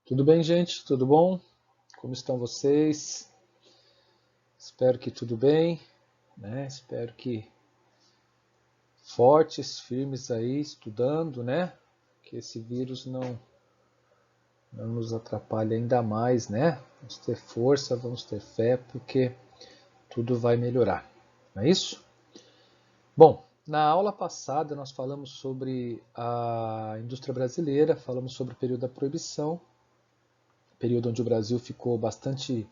Tudo bem, gente? Tudo bom? Como estão vocês? Espero que tudo bem, né? Espero que fortes, firmes aí, estudando, né? Que esse vírus não nos atrapalhe ainda mais, né? Vamos ter força, vamos ter fé, porque tudo vai melhorar, não é isso? Bom, na aula passada nós falamos sobre a indústria brasileira, falamos sobre o período da proibição, período onde o Brasil ficou bastante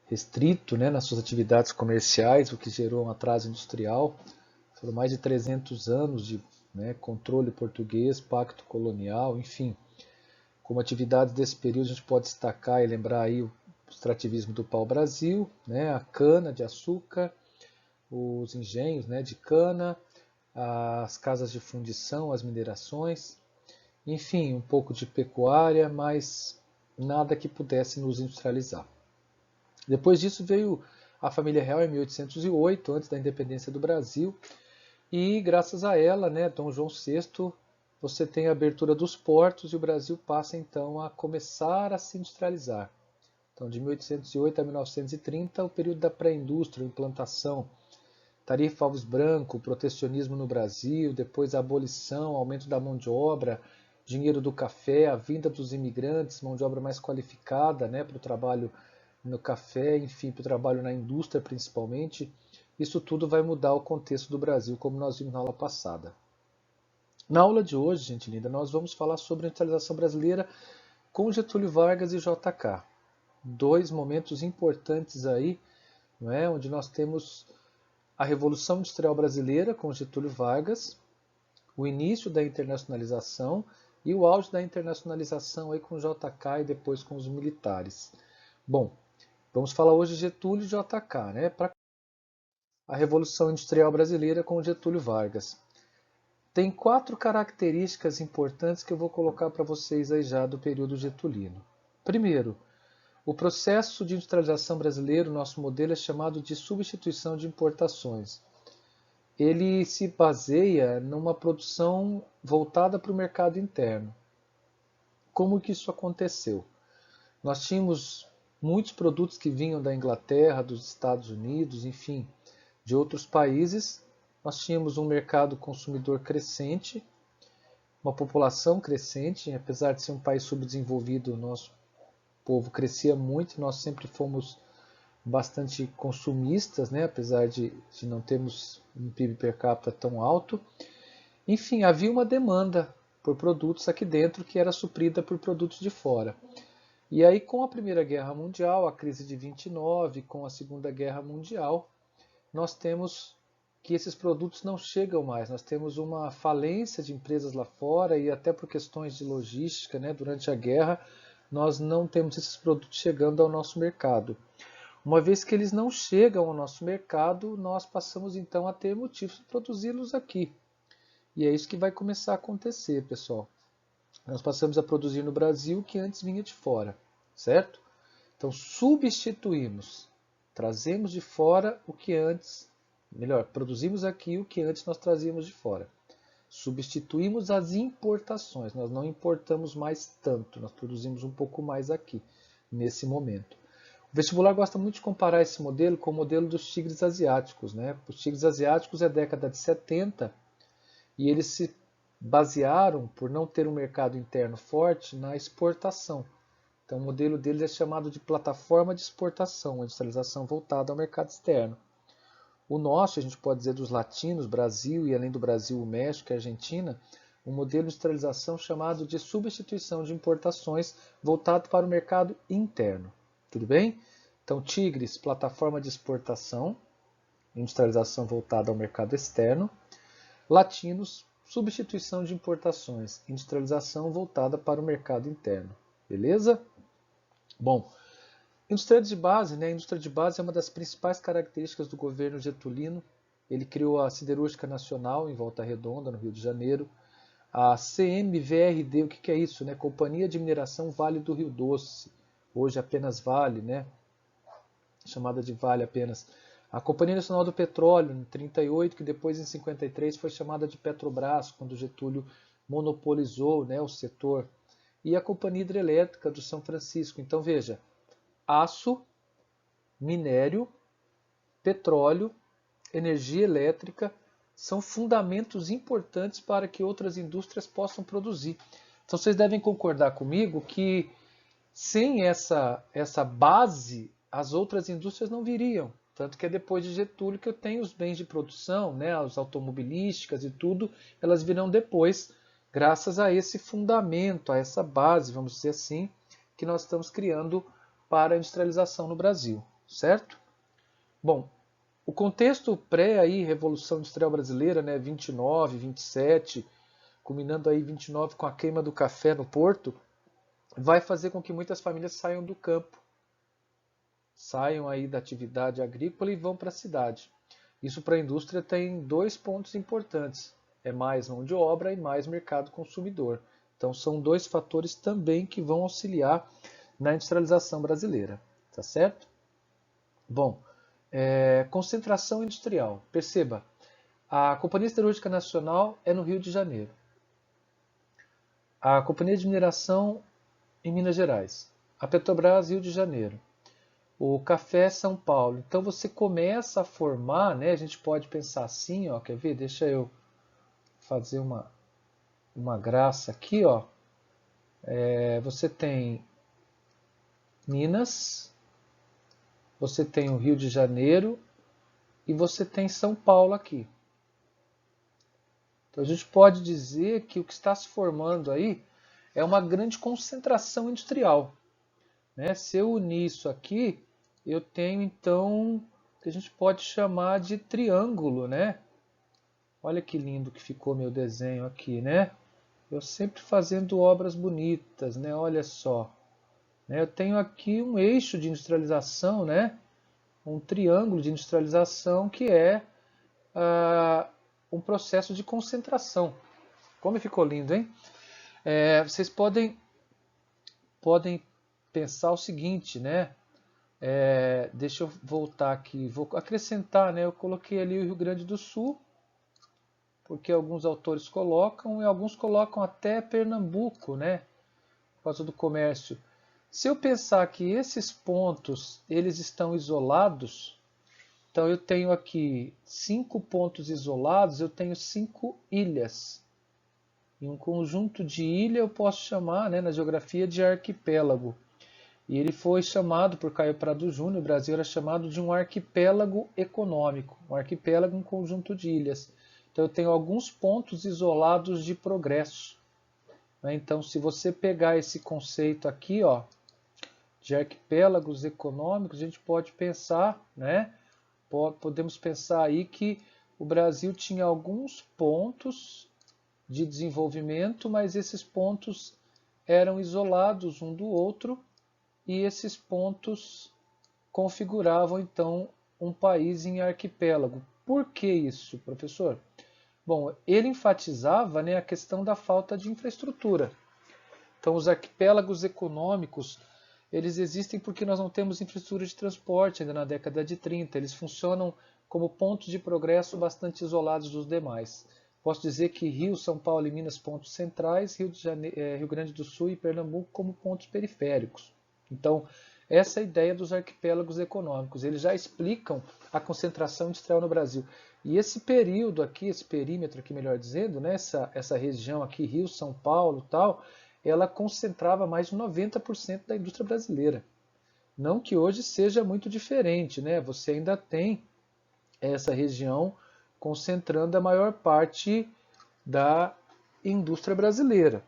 restrito, né, nas suas atividades comerciais, o que gerou um atraso industrial. Foram mais de 300 anos de, né, controle português, pacto colonial, enfim. Como atividades desse período a gente pode destacar e lembrar aí o extrativismo do pau-brasil, né, a cana de açúcar, os engenhos, né, de cana, as casas de fundição, as minerações, enfim, um pouco de pecuária, mas nada que pudesse nos industrializar. Depois disso veio a família real em 1808, antes da independência do Brasil, e graças a ela, né, Dom João VI, você tem a abertura dos portos e o Brasil passa então a começar a se industrializar. Então, de 1808 a 1930, o período da pré-indústria, implantação, tarifa Alves Branco, protecionismo no Brasil, depois a abolição, aumento da mão de obra, dinheiro do café, a vinda dos imigrantes, mão de obra mais qualificada, né, para o trabalho no café, enfim, para o trabalho na indústria principalmente. Isso tudo vai mudar o contexto do Brasil, como nós vimos na aula passada. Na aula de hoje, gente linda, nós vamos falar sobre a industrialização brasileira com Getúlio Vargas e JK. Dois momentos importantes aí, não é? Onde nós temos a Revolução Industrial Brasileira com Getúlio Vargas, o início da internacionalização e o auge da internacionalização aí com JK e depois com os militares. Bom, vamos falar hoje de Getúlio e JK, né? Para a Revolução Industrial Brasileira com Getúlio Vargas. Tem quatro características importantes que eu vou colocar para vocês aí já do período getulino. Primeiro, o processo de industrialização brasileiro, nosso modelo é chamado de substituição de importações. Ele se baseia numa produção voltada para o mercado interno. Como que isso aconteceu? Nós tínhamos muitos produtos que vinham da Inglaterra, dos Estados Unidos, enfim, de outros países. Nós tínhamos um mercado consumidor crescente, uma população crescente, apesar de ser um país subdesenvolvido, o nosso povo crescia muito, nós sempre fomos bastante consumistas, né? Apesar de não termos um PIB per capita tão alto. Enfim, havia uma demanda por produtos aqui dentro que era suprida por produtos de fora. E aí, com a Primeira Guerra Mundial, a crise de 29, com a Segunda Guerra Mundial, nós temos que esses produtos não chegam mais. Nós temos uma falência de empresas lá fora e até por questões de logística, né, durante a guerra, nós não temos esses produtos chegando ao nosso mercado. Uma vez que eles não chegam ao nosso mercado, nós passamos então a ter motivos de produzi-los aqui. E é isso que vai começar a acontecer, pessoal. Nós passamos a produzir no Brasil o que antes vinha de fora, certo? Então substituímos, trazemos de fora o que antes, melhor, produzimos aqui o que antes nós trazíamos de fora. Substituímos as importações, nós não importamos mais tanto, nós produzimos um pouco mais aqui, nesse momento. O vestibular gosta muito de comparar esse modelo com o modelo dos tigres asiáticos, né? Os tigres asiáticos é década de 70 e eles se basearam, por não ter um mercado interno forte, na exportação. Então, o modelo deles é chamado de plataforma de exportação, a industrialização voltada ao mercado externo. O nosso, a gente pode dizer dos latinos, Brasil e além do Brasil, o México e a Argentina, um modelo de industrialização chamado de substituição de importações voltado para o mercado interno. Tudo bem? Então, Tigres, plataforma de exportação, industrialização voltada ao mercado externo. Latinos, substituição de importações, industrialização voltada para o mercado interno. Beleza? Bom, indústria de base, né? A indústria de base é uma das principais características do governo getulino. Ele criou a Siderúrgica Nacional em Volta Redonda, no Rio de Janeiro. A CMVRD, o que é isso? Né? Companhia de Mineração Vale do Rio Doce. Hoje apenas Vale, né? Chamada de Vale apenas. A Companhia Nacional do Petróleo, em 1938, que depois em 1953 foi chamada de Petrobras, quando Getúlio monopolizou, né, o setor e a Companhia Hidrelétrica do São Francisco. Então veja, aço, minério, petróleo, energia elétrica são fundamentos importantes para que outras indústrias possam produzir. Então vocês devem concordar comigo que sem essa base, as outras indústrias não viriam. Tanto que é depois de Getúlio que eu tenho os bens de produção, né, as automobilísticas e tudo, elas virão depois, graças a esse fundamento, a essa base, vamos dizer assim, que nós estamos criando para a industrialização no Brasil, certo? Bom, o contexto pré aí, Revolução Industrial Brasileira, né, 29, 27, culminando aí 29 com a queima do café no Porto, vai fazer com que muitas famílias saiam do campo, saiam aí da atividade agrícola e vão para a cidade. Isso para a indústria tem dois pontos importantes, é mais mão de obra e mais mercado consumidor. Então são dois fatores também que vão auxiliar na industrialização brasileira, tá certo? Bom, concentração industrial. Perceba, a Companhia Siderúrgica Nacional é no Rio de Janeiro. A Companhia de Mineração em Minas Gerais. A Petrobras, Rio de Janeiro. O café, São Paulo. Então você começa a formar, né? A gente pode pensar assim, ó, quer ver? Deixa eu fazer uma graça aqui, ó. Você tem Minas, você tem o Rio de Janeiro e você tem São Paulo aqui. Então a gente pode dizer que o que está se formando aí é uma grande concentração industrial, né? Se eu unir isso aqui, eu tenho então o que a gente pode chamar de triângulo, né? Olha que lindo que ficou meu desenho aqui, né? Eu sempre fazendo obras bonitas, né? Olha só. Eu tenho aqui um eixo de industrialização, né? Um triângulo de industrialização que é um processo de concentração. Como ficou lindo, hein? Vocês podem pensar o seguinte, né? Deixa eu voltar aqui, vou acrescentar, né? Eu coloquei ali o Rio Grande do Sul, porque alguns autores colocam, e alguns colocam até Pernambuco, né? Por causa do comércio. Se eu pensar que esses pontos, eles estão isolados, então eu tenho aqui 5 pontos isolados, eu tenho 5 ilhas. E um conjunto de ilha eu posso chamar, né, na geografia, de arquipélago. E ele foi chamado por Caio Prado Júnior, o Brasil era chamado de um arquipélago econômico. Um arquipélago, um conjunto de ilhas. Então eu tenho alguns pontos isolados de progresso. Então se você pegar esse conceito aqui, ó, de arquipélagos econômicos, a gente pode pensar, né? Podemos pensar aí que o Brasil tinha alguns pontos de desenvolvimento, mas esses pontos eram isolados um do outro e esses pontos configuravam então um país em arquipélago. Por que isso, professor? Bom, ele enfatizava, né, a questão da falta de infraestrutura. Então, os arquipélagos econômicos, eles existem porque nós não temos infraestrutura de transporte ainda na década de 30. Eles funcionam como pontos de progresso bastante isolados dos demais. Posso dizer que Rio, São Paulo e Minas pontos centrais, Rio Grande do Sul e Pernambuco como pontos periféricos. Então, essa é a ideia dos arquipélagos econômicos. Eles já explicam a concentração industrial no Brasil. E esse período aqui, esse perímetro aqui, melhor dizendo, né, essa região aqui, Rio, São Paulo, tal, ela concentrava mais de 90% da indústria brasileira. Não que hoje seja muito diferente, né? Você ainda tem essa região concentrando a maior parte da indústria brasileira.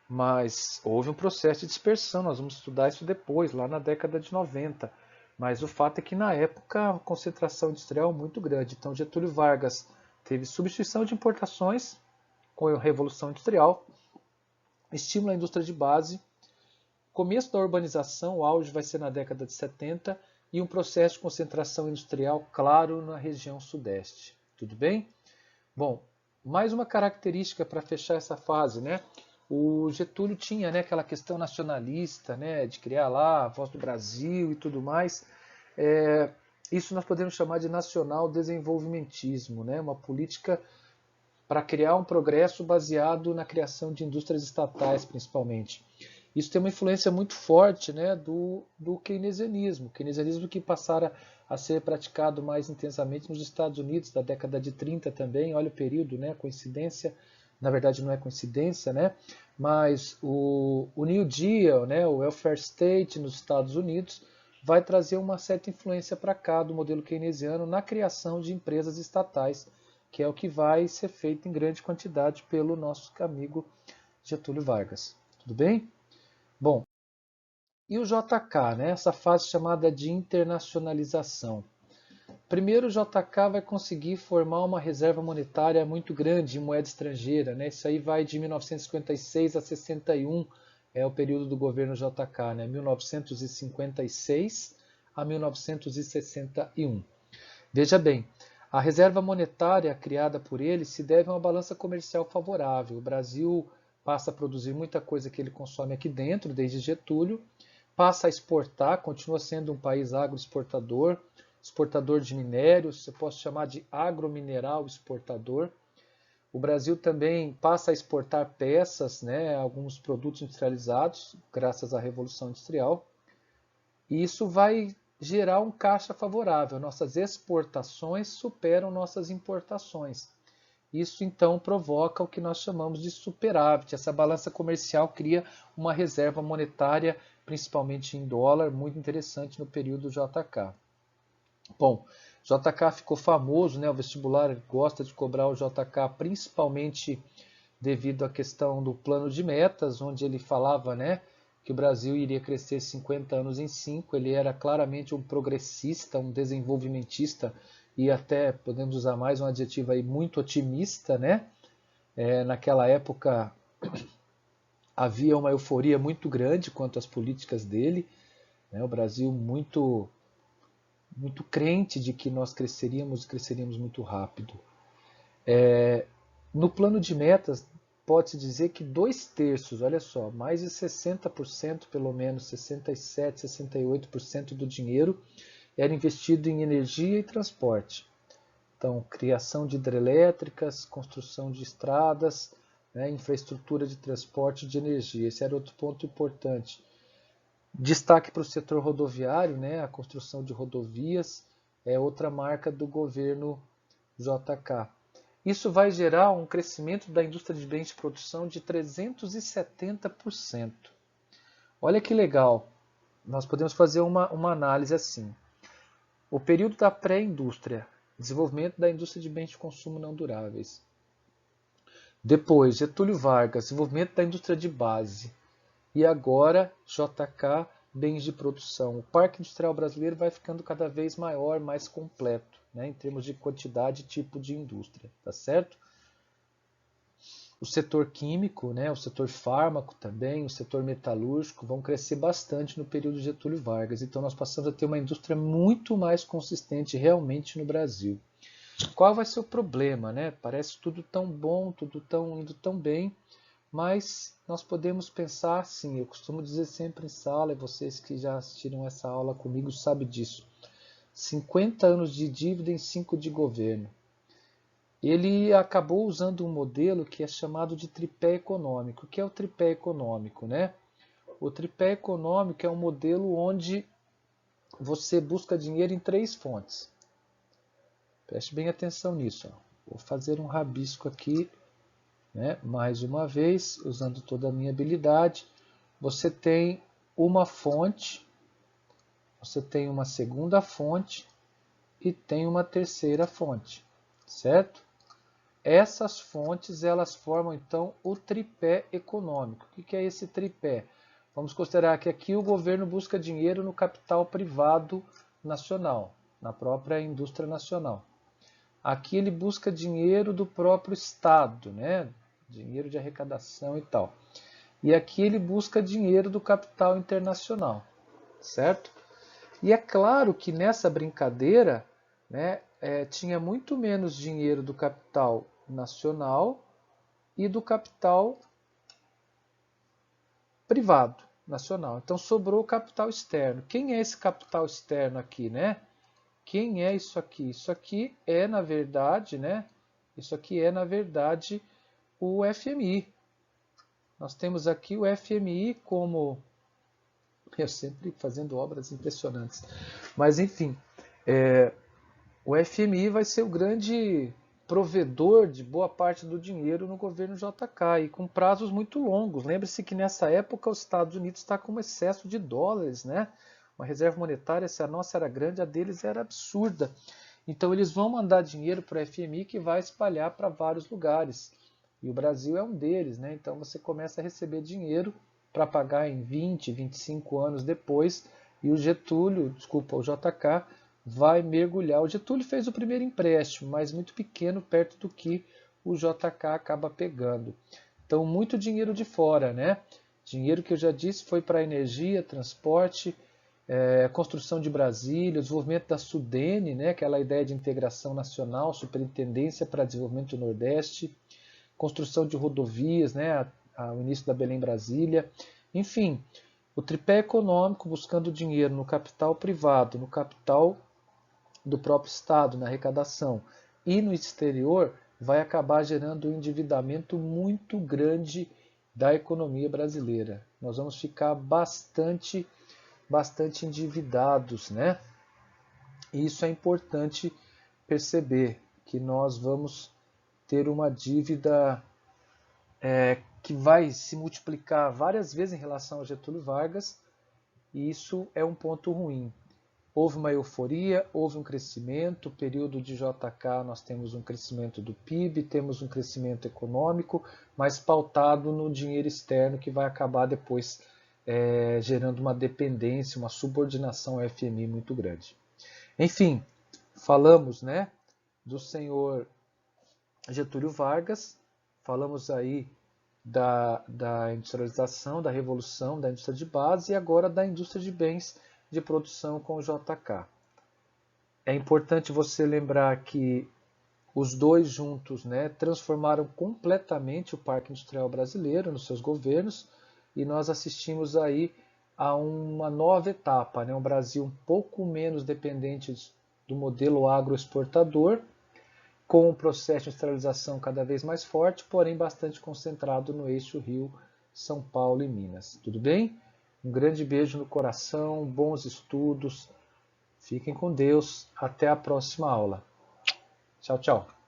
Mas houve um processo de dispersão, nós vamos estudar isso depois, lá na década de 90. Mas o fato é que na época a concentração industrial é muito grande. Então Getúlio Vargas teve substituição de importações com a Revolução Industrial, estímulo à indústria de base, começo da urbanização, o auge vai ser na década de 70, e um processo de concentração industrial claro na região sudeste. Tudo bem? Bom, mais uma característica para fechar essa fase, né? O Getúlio tinha, né, aquela questão nacionalista, né, de criar lá a Voz do Brasil e tudo mais. Isso nós podemos chamar de nacional desenvolvimentismo, né? Uma política para criar um progresso baseado na criação de indústrias estatais, principalmente. Isso tem uma influência muito forte, né, do keynesianismo. O keynesianismo que passara a ser praticado mais intensamente nos Estados Unidos, da década de 30 também. Olha o período, né, coincidência. Na verdade não é coincidência, né, mas o New Deal, né, o Welfare State nos Estados Unidos, vai trazer uma certa influência para cá do modelo keynesiano na criação de empresas estatais, que é o que vai ser feito em grande quantidade pelo nosso amigo Getúlio Vargas. Tudo bem? Bom, e o JK, né? Essa fase chamada de internacionalização. Primeiro, o JK vai conseguir formar uma reserva monetária muito grande em moeda estrangeira, né? Isso aí vai de 1956 a 61, é o período do governo JK, né? 1956 a 1961. Veja bem, a reserva monetária criada por ele se deve a uma balança comercial favorável. O Brasil passa a produzir muita coisa que ele consome aqui dentro, desde Getúlio, passa a exportar, continua sendo um país agroexportador, exportador de minérios, eu posso chamar de agromineral exportador. O Brasil também passa a exportar peças, né, alguns produtos industrializados, graças à Revolução Industrial. E isso vai gerar um caixa favorável. Nossas exportações superam nossas importações. Isso então provoca o que nós chamamos de superávit. Essa balança comercial cria uma reserva monetária, principalmente em dólar, muito interessante no período JK. Bom, JK ficou famoso, né? O vestibular gosta de cobrar o JK principalmente devido à questão do plano de metas, onde ele falava, né, que o Brasil iria crescer 50 anos em 5. Ele era claramente um progressista, um desenvolvimentista e até podemos usar mais um adjetivo aí, muito otimista, né? Naquela época havia uma euforia muito grande quanto às políticas dele, né? O Brasil muito crente de que nós cresceríamos muito rápido. No plano de metas, pode-se dizer que 2/3, olha só, mais de 60%, pelo menos 67%, 68% do dinheiro era investido em energia e transporte. Então, criação de hidrelétricas, construção de estradas, né, infraestrutura de transporte de energia. Esse era outro ponto importante. Destaque para o setor rodoviário, né, a construção de rodovias, é outra marca do governo JK. Isso vai gerar um crescimento da indústria de bens de produção de 370%. Olha que legal, nós podemos fazer uma análise assim. O período da pré-indústria, desenvolvimento da indústria de bens de consumo não duráveis. Depois, Getúlio Vargas, desenvolvimento da indústria de base. E agora, JK, bens de produção. O parque industrial brasileiro vai ficando cada vez maior, mais completo, né, em termos de quantidade e tipo de indústria, tá certo? O setor químico, né, o setor fármaco também, o setor metalúrgico vão crescer bastante no período de Getúlio Vargas. Então nós passamos a ter uma indústria muito mais consistente realmente no Brasil. Qual vai ser o problema, né? Parece tudo tão bom, tudo indo tão bem, mas nós podemos pensar assim, eu costumo dizer sempre em sala, e vocês que já assistiram essa aula comigo sabem disso. 50 anos de dívida em 5 de governo. Ele acabou usando um modelo que é chamado de tripé econômico. O que é o tripé econômico, né? O tripé econômico é um modelo onde você busca dinheiro em 3 fontes. Preste bem atenção nisso. Ó. Vou fazer um rabisco aqui, né? Mais uma vez, usando toda a minha habilidade. Você tem uma fonte, você tem uma segunda fonte e tem uma terceira fonte, certo? Essas fontes elas formam então o tripé econômico. O que é esse tripé? Vamos considerar que aqui o governo busca dinheiro no capital privado nacional, na própria indústria nacional. Aqui ele busca dinheiro do próprio Estado, né? Dinheiro de arrecadação e tal. E aqui ele busca dinheiro do capital internacional, certo? E é claro que nessa brincadeira, né, tinha muito menos dinheiro do capital nacional e do capital privado nacional. Então sobrou o capital externo. Quem é esse capital externo aqui, né? Quem é isso aqui? Isso aqui é, na verdade, né? Isso aqui é, na verdade, o FMI. Nós temos aqui o FMI como... Eu sempre fazendo obras impressionantes. Mas, enfim, o FMI vai ser o grande provedor de boa parte do dinheiro no governo JK e com prazos muito longos. Lembre-se que nessa época os Estados Unidos está com excesso de dólares, né? Uma reserva monetária, se a nossa era grande, a deles era absurda. Então eles vão mandar dinheiro para o FMI que vai espalhar para vários lugares. E o Brasil é um deles, né? Então você começa a receber dinheiro para pagar em 20, 25 anos depois, e o o JK, vai mergulhar. O Getúlio fez o primeiro empréstimo, mas muito pequeno, perto do que o JK acaba pegando. Então, muito dinheiro de fora, né? Dinheiro que eu já disse foi para energia, transporte, construção de Brasília, desenvolvimento da Sudene, né? Aquela ideia de integração nacional, Superintendência para Desenvolvimento do Nordeste, construção de rodovias, né? O início da Belém-Brasília. Enfim, o tripé econômico buscando dinheiro no capital privado, no capital do próprio Estado, na arrecadação e no exterior, vai acabar gerando um endividamento muito grande da economia brasileira. Nós vamos ficar bastante endividados, né? E isso é importante perceber, que nós vamos ter uma dívida que vai se multiplicar várias vezes em relação ao Getúlio Vargas, e isso é um ponto ruim. Houve uma euforia, houve um crescimento, período de JK nós temos um crescimento do PIB, temos um crescimento econômico, mas pautado no dinheiro externo que vai acabar depois gerando uma dependência, uma subordinação ao FMI muito grande. Enfim, falamos, né, do senhor Getúlio Vargas, falamos aí da industrialização, da revolução da indústria de base e agora da indústria de bens de produção com o JK. É importante você lembrar que os dois juntos, né, transformaram completamente o Parque Industrial Brasileiro nos seus governos, e nós assistimos aí a uma nova etapa, né, um Brasil um pouco menos dependente do modelo agroexportador, com um processo de industrialização cada vez mais forte, porém bastante concentrado no eixo Rio, São Paulo e Minas. Tudo bem? Um grande beijo no coração, bons estudos, fiquem com Deus, até a próxima aula. Tchau, tchau.